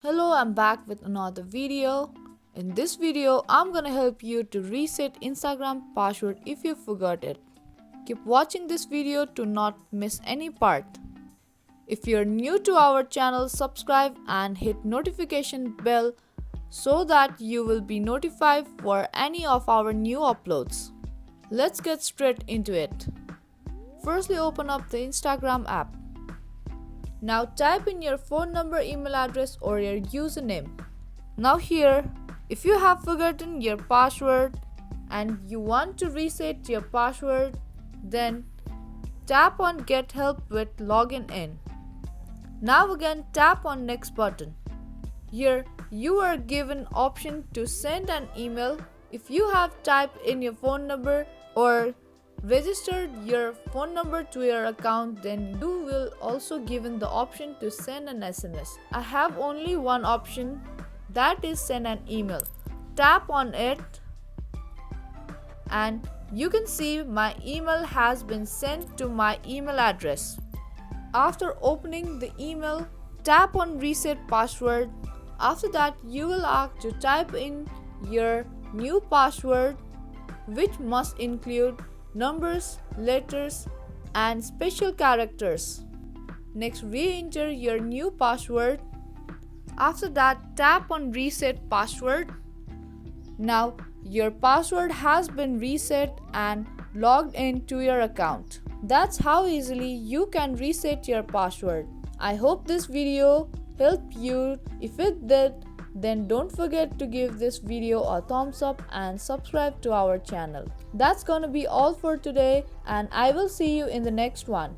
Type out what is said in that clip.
Hello, I'm back with another video. In this video, I'm gonna help you to reset Instagram password if you forgot it. Keep watching this video to not miss any part. If you're new to our channel, subscribe and hit notification bell so that you will be notified for any of our new uploads. Let's get straight into it. Firstly, open up the Instagram app. Now type in your phone number, email address or your username. Now here, if you have forgotten your password and you want to reset your password, then tap on Get Help with Login In. Now again tap on Next button. Here you are given option to send an email. If you have typed in your phone number or registered your phone number to your account, then you will also given the option to send an SMS. I have only one option, that is send an email. Tap on it and you can see my email has been sent to my email address. After opening the email, tap on reset password. After that, you will ask to type in your new password, which must include numbers, letters, and special characters. Next, re-enter your new password. After that, tap on reset password. Now, your password has been reset and logged into your account. That's how easily you can reset your password. I hope this video helped you. If it did, then don't forget to give this video a thumbs up and subscribe to our channel. That's gonna be all for today, and I will see you in the next one.